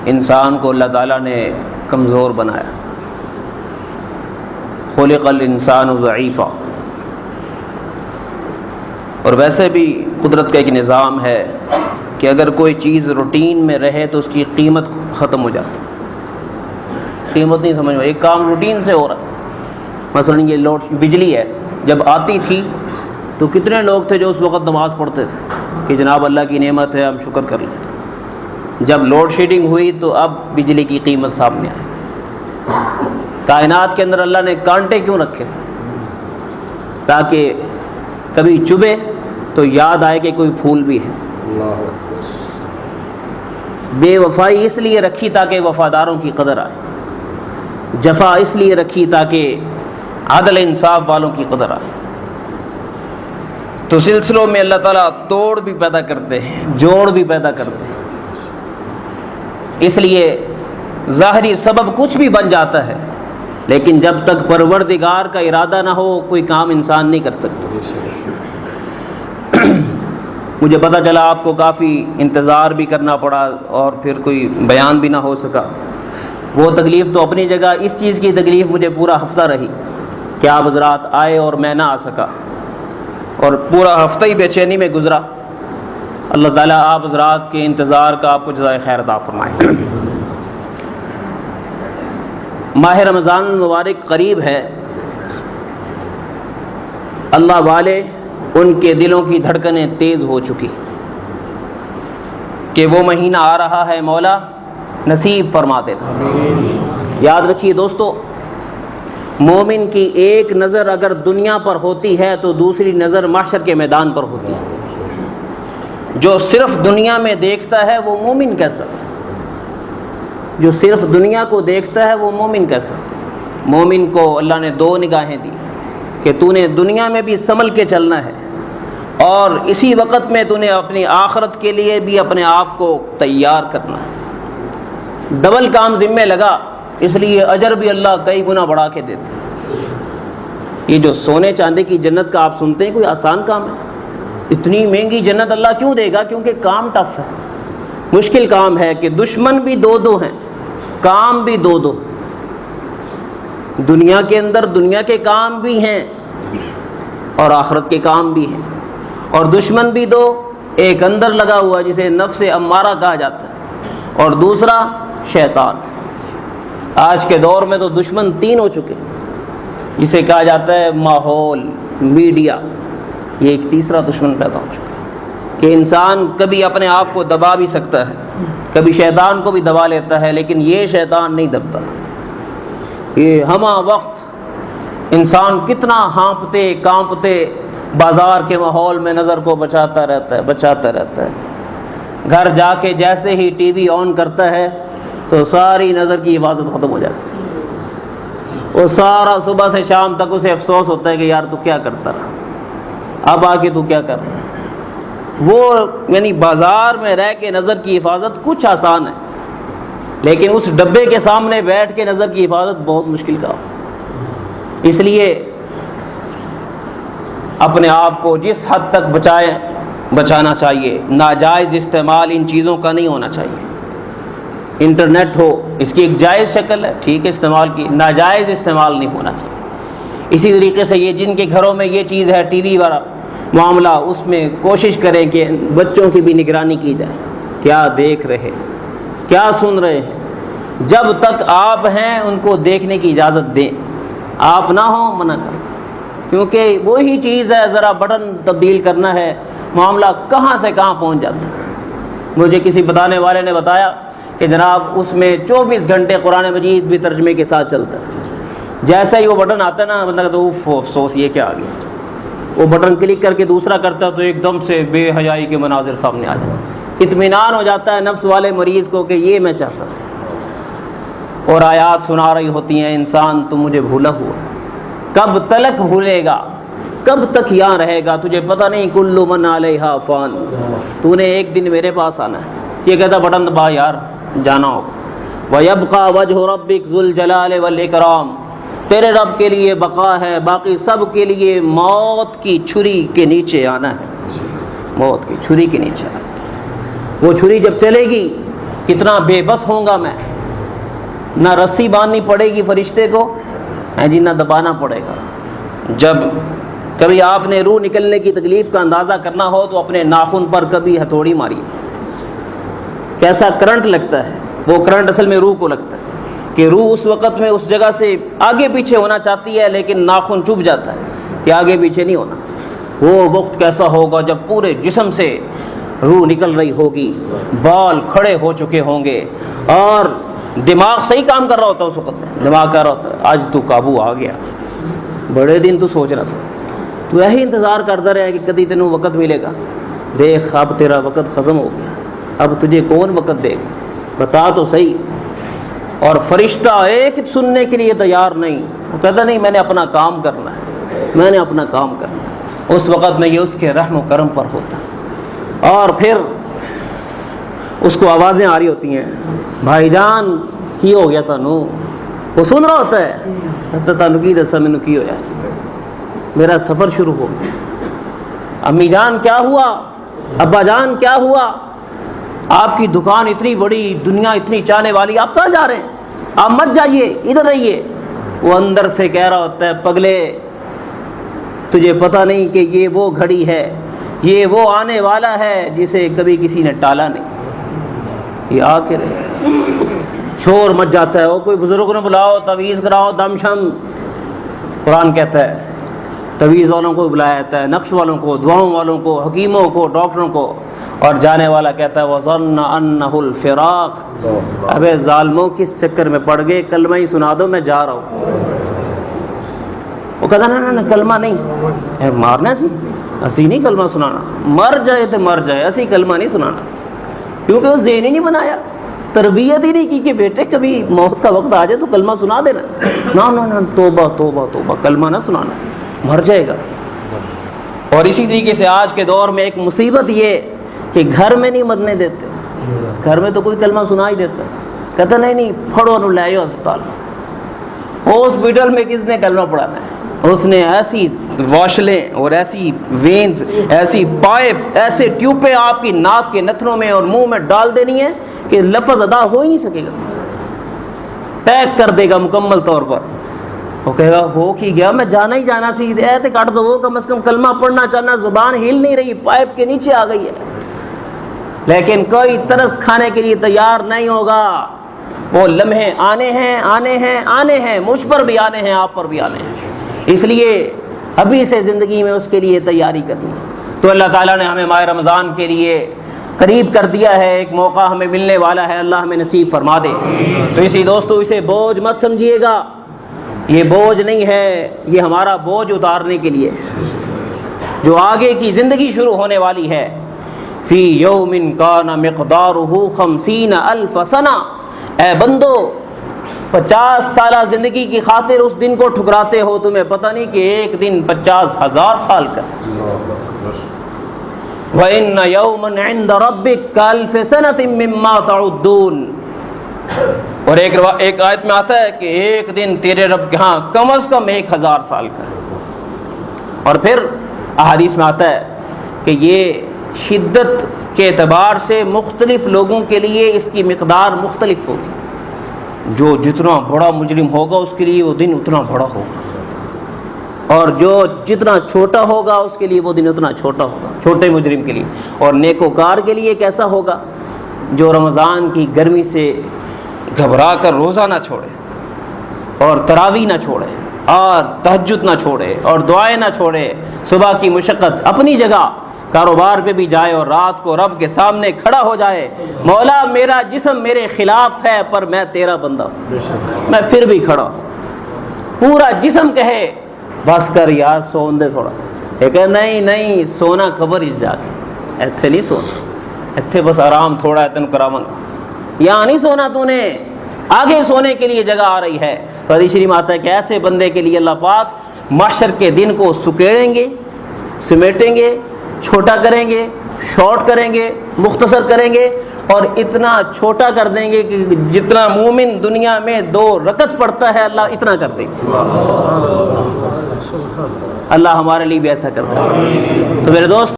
انسان کو اللہ تعالیٰ نے کمزور بنایا، خلق الانسان ضعیفا، اور ویسے بھی قدرت کا ایک نظام ہے کہ اگر کوئی چیز روٹین میں رہے تو اس کی قیمت ختم ہو جاتی، قیمت نہیں سمجھ میں، ایک کام روٹین سے ہو رہا ہے، مثلا یہ بجلی ہے، جب آتی تھی تو کتنے لوگ تھے جو اس وقت نماز پڑھتے تھے کہ جناب اللہ کی نعمت ہے ہم شکر کر لیں، جب لوڈ شیڈنگ ہوئی تو اب بجلی کی قیمت سامنے آئی۔ کائنات کے اندر اللہ نے کانٹے کیوں رکھے؟ تاکہ کبھی چبھے تو یاد آئے کہ کوئی پھول بھی ہے۔ بے وفائی اس لیے رکھی تاکہ وفاداروں کی قدر آئے، جفا اس لیے رکھی تاکہ عدل انصاف والوں کی قدر آئے۔ تو سلسلوں میں اللہ تعالیٰ توڑ بھی پیدا کرتے ہیں، جوڑ بھی پیدا کرتے ہیں، اس لیے ظاہری سبب کچھ بھی بن جاتا ہے، لیکن جب تک پروردگار کا ارادہ نہ ہو کوئی کام انسان نہیں کر سکتا۔ مجھے پتہ چلا آپ کو کافی انتظار بھی کرنا پڑا اور پھر کوئی بیان بھی نہ ہو سکا، وہ تکلیف تو اپنی جگہ، اس چیز کی تکلیف مجھے پورا ہفتہ رہی کہ آپ حضرات آئے اور میں نہ آ سکا، اور پورا ہفتہ ہی بے چینی میں گزرا۔ اللہ تعالیٰ آپ حضرات کے انتظار کا آپ کو جزائے خیر عطا فرمائے۔ ماہ رمضان المبارک قریب ہے، اللہ والے ان کے دلوں کی دھڑکنیں تیز ہو چکی کہ وہ مہینہ آ رہا ہے، مولا نصیب فرما دینا۔ یاد رکھیے دوستو، مومن کی ایک نظر اگر دنیا پر ہوتی ہے تو دوسری نظر محشر کے میدان پر ہوتی ہے۔ جو صرف دنیا میں دیکھتا ہے وہ مومن کیسا؟ جو صرف دنیا کو دیکھتا ہے وہ مومن کیسا؟ مومن کو اللہ نے دو نگاہیں دی کہ تو نے دنیا میں بھی سنبھل کے چلنا ہے، اور اسی وقت میں تو نے اپنی آخرت کے لیے بھی اپنے آپ کو تیار کرنا ہے۔ ڈبل کام ذمہ لگا، اس لیے اجر بھی اللہ کئی گنا بڑھا کے دیتے۔ یہ جو سونے چاندی کی جنت کا آپ سنتے ہیں، کوئی آسان کام ہے؟ اتنی مہنگی جنت اللہ کیوں دے گا؟ کیونکہ کام ٹف ہے، مشکل کام ہے کہ دشمن بھی دو دو ہیں، کام بھی دو دو۔ دنیا کے اندر دنیا کے کام بھی ہیں اور آخرت کے کام بھی ہیں، اور دشمن بھی دو، ایک اندر لگا ہوا جسے نفس امارہ کہا جاتا ہے، اور دوسرا شیطان۔ آج کے دور میں تو دشمن تین ہو چکے، جسے کہا جاتا ہے ماحول، میڈیا، یہ ایک تیسرا دشمن پیدا ہو چکا ہے کہ انسان کبھی اپنے آپ کو دبا بھی سکتا ہے، کبھی شیطان کو بھی دبا لیتا ہے، لیکن یہ شیطان نہیں دبتا۔ یہ ہمہ وقت انسان کتنا ہانپتے کانپتے بازار کے ماحول میں نظر کو بچاتا رہتا ہے۔ گھر جا کے جیسے ہی ٹی وی آن کرتا ہے تو ساری نظر کی حفاظت ختم ہو جاتی ہے۔ وہ سارا صبح سے شام تک اسے افسوس ہوتا ہے کہ یار تو کیا کرتا رہا، اب آ کے تو کیا کر رہا ہے۔ وہ یعنی بازار میں رہ کے نظر کی حفاظت کچھ آسان ہے، لیکن اس ڈبے کے سامنے بیٹھ کے نظر کی حفاظت بہت مشکل کام۔ اس لیے اپنے آپ کو جس حد تک بچانا چاہیے، ناجائز استعمال ان چیزوں کا نہیں ہونا چاہیے۔ انٹرنیٹ ہو، اس کی ایک جائز شکل ہے، ٹھیک ہے استعمال کی، ناجائز استعمال نہیں ہونا چاہیے۔ اسی طریقے سے یہ جن کے گھروں میں یہ چیز ہے، ٹی وی والا معاملہ، اس میں کوشش کریں کہ بچوں کی بھی نگرانی کی جائے، کیا دیکھ رہے، کیا سن رہے ہیں۔ جب تک آپ ہیں ان کو دیکھنے کی اجازت دیں، آپ نہ ہوں منع کریں، کیونکہ وہی چیز ہے، ذرا بٹن تبدیل کرنا ہے، معاملہ کہاں سے کہاں پہنچ جاتا ہے۔ مجھے کسی بتانے والے نے بتایا کہ جناب اس میں 24 گھنٹے قرآن مجید بھی ترجمے کے ساتھ چلتا ہے۔ جیسا ہی وہ بٹن آتا ہے نا، بندہ کہتا ہے اوف افسوس یہ کیا آ گیا، وہ بٹن کلک کر کے دوسرا کرتا ہے تو ایک دم سے بے حیائی کے مناظر سامنے آ جاتے ہیں۔ اطمینان ہو جاتا ہے نفس والے مریض کو کہ یہ میں چاہتا تھا، اور آیات سنا رہی ہوتی ہیں، انسان تو مجھے بھولا ہوا، کب تلک بھولے گا، کب تک یہاں رہے گا، تجھے پتہ نہیں کل من علیہا فان، تو نے ایک دن میرے پاس آنا ہے۔ یہ کہتا بٹن دبا یار جانا ہوگا۔ وَيَبْقَى وَجْهُ رَبِّكَ ذُو الْجَلَالِ وَالْإِكْرَامِ، تیرے رب کے لیے بقا ہے، باقی سب کے لیے موت کی چھری کے نیچے آنا ہے، موت کی چھری کے نیچے آنا ہے۔ وہ چھری جب چلے گی کتنا بے بس ہوں گا میں، نہ رسی باندھنی پڑے گی فرشتے کو جی، نہ دبانا پڑے گا۔ جب کبھی آپ نے روح نکلنے کی تکلیف کا اندازہ کرنا ہو تو اپنے ناخن پر کبھی ہتھوڑی ماری، کیسا کرنٹ لگتا ہے، وہ کرنٹ اصل میں روح کو لگتا ہے کہ روح اس وقت میں اس جگہ سے آگے پیچھے ہونا چاہتی ہے لیکن ناخن چپ جاتا ہے کہ آگے پیچھے نہیں ہونا۔ وہ وقت کیسا ہوگا جب پورے جسم سے روح نکل رہی ہوگی، بال کھڑے ہو چکے ہوں گے اور دماغ صحیح کام کر رہا ہوتا ہے، اس وقت میں دماغ کہہ رہا ہوتا ہے آج تو قابو آ گیا، بڑے دن تو سوچ رہا سا، تو یہی انتظار کرتا رہا کہ کدی تینوں وقت ملے گا، دیکھ اب تیرا وقت ختم ہو گیا، اب تجھے کون وقت دے گا، بتا تو صحیح۔ اور فرشتہ ایک سننے کے لیے تیار نہیں، وہ کہتا نہیں میں نے اپنا کام کرنا ہے، میں نے اپنا کام کرنا ہے۔ اس وقت میں یہ اس کے رحم و کرم پر ہوتا ہے، اور پھر اس کو آوازیں آ رہی ہوتی ہیں، بھائی جان کی ہو گیا تانوں، وہ سن رہا ہوتا ہے، کہتا تانوں کی دسا مینوں کی ہویا، میرا سفر شروع ہو گیا، امی جان کیا ہوا، ابا جان کیا ہوا، آپ کی دکان اتنی بڑی، دنیا اتنی چاہنے والی، آپ کہاں جا رہے ہیں، آپ مت جائیے ادھر رہیے۔ وہ اندر سے کہہ رہا ہوتا ہے پگلے تجھے پتہ نہیں کہ یہ وہ گھڑی ہے، یہ وہ آنے والا ہے جسے کبھی کسی نے ٹالا نہیں، یہ آ کے رہے۔ شور مچ جاتا ہے، وہ کوئی بزرگ نے بلاؤ، تعویذ کراؤ، دم شم۔ قرآن کہتا ہے تعویذ والوں کو بلایا جاتا ہے، نقش والوں کو، دعاؤں والوں کو، حکیموں کو، ڈاکٹروں کو، اور جانے والا کہتا ہے وَظَنَّ أَنَّهُ الْفِرَاقُ، ابے ظالموں کس چکر میں پڑ گئے، کلمہ ہی سنا دو میں جا رہا ہوں۔ وہ کہتا نا کلمہ نہیں، مارنا سی اسی نہیں کلمہ سنانا، مر جائے تو مر جائے، اسی کلمہ نہیں سنانا، کیونکہ وہ ذہن ہی نہیں بنایا، تربیت ہی نہیں کی کہ بیٹے کبھی موت کا وقت آ جائے تو کلمہ سنا دینا، نہ توبہ توبہ توبہ، کلمہ نہ سنانا، مر جائے گا۔ اور اسی طریقے سے آج کے دور میں ایک مصیبت یہ کہ گھر میں نہیں مرنے دیتے، گھر میں تو کوئی کلمہ سنا ہی دیتا، کہتا نہیں پھڑو نو لے آؤ اسپتال، ہاسپٹل میں کس نے کلمہ پڑھانا ہے، اس نے ایسی واشلیں اور ایسی وینز، ایسی پائپ، ایسے ٹیوبیں آپ کی ناک کے نتھنوں میں اور منہ میں ڈال دینی ہے کہ لفظ ادا ہو ہی نہیں سکے گا، پیک کر دے گا مکمل طور پر۔ وہ کہے گا ہو کی گیا، میں جانا ہی جانا سی، ایتے کٹ دو، وہ کم از کم کلمہ پڑھنا چاہنا، زبان ہل نہیں رہی، پائپ کے نیچے آ گئی ہے، لیکن کوئی ترس کھانے کے لیے تیار نہیں ہوگا۔ وہ لمحے آنے ہیں آنے ہیں آنے ہیں، مجھ پر بھی آنے ہیں، آپ پر بھی آنے ہیں، اس لیے ابھی سے زندگی میں اس کے لیے تیاری کرنی ہے۔ تو اللہ تعالیٰ نے ہمیں ماہ رمضان کے لیے قریب کر دیا ہے، ایک موقع ہمیں ملنے والا ہے، اللہ ہمیں نصیب فرما دے۔ تو اسی دوستو اسے بوجھ مت سمجھیے گا، یہ بوجھ نہیں ہے، یہ ہمارا بوجھ اتارنے کے لیے جو آگے کی زندگی شروع ہونے والی ہے۔ فی یوم کان مقدارہ 50,000 سنہ، اے بندو 50 سالہ زندگی کی خاطر اس دن کو ٹھکراتے ہو، تمہیں پتہ نہیں کہ ایک دن 50,000 سال کا۔ وَإِنَّ يَوْمًا عِنْدَ رَبِّكَ كَأَلْفِ سَنَةٍ مِّمَّا تَعُدُّونَ، اور ایک آیت میں آتا ہے کہ ایک دن تیرے رب کے ہاں کم از کم 1000 سال کا ہے۔ اور پھر احادیث میں آتا ہے کہ یہ شدت کے اعتبار سے مختلف لوگوں کے لیے اس کی مقدار مختلف ہوگی، جو جتنا بڑا مجرم ہوگا اس کے لیے وہ دن اتنا بڑا ہوگا، اور جو جتنا چھوٹا ہوگا اس کے لیے وہ دن اتنا چھوٹا ہوگا، چھوٹے مجرم کے لیے۔ اور نیکوکار کے لیے کیسا ہوگا، جو رمضان کی گرمی سے گھبرا کر روزہ نہ چھوڑے اور تراویح نہ چھوڑے اور تہجد نہ چھوڑے اور دعائیں نہ چھوڑے، صبح کی مشقت اپنی جگہ، کاروبار پہ بھی جائے اور رات کو رب کے سامنے کھڑا ہو جائے، مولا میرا جسم میرے خلاف ہے پر میں تیرا بندہ ہوں، میں پھر بھی کھڑا ہوں، پورا جسم کہے بس کر یار سون دے تھوڑا، یہ کہ نہیں سونا قبر اس جا کے، ایتھے نہیں سونا، ایتھے بس آرام تھوڑا ہے تین کراواں گا، یہاں نہیں سونا، تو نے آگے سونے کے لیے جگہ آ رہی ہے۔ حدیث شریف میں آتا ہے کہ ایسے بندے کے لیے اللہ پاک محشر کے دن کو سکیڑیں گے، سمیٹیں گے، چھوٹا کریں گے، شارٹ کریں گے، مختصر کریں گے، اور اتنا چھوٹا کر دیں گے کہ جتنا مومن دنیا میں 2 رکعت پڑھتا ہے اللہ اتنا کر دے گا۔ اللہ ہمارے لیے بھی ایسا کرتا ہے۔ تو میرے دوست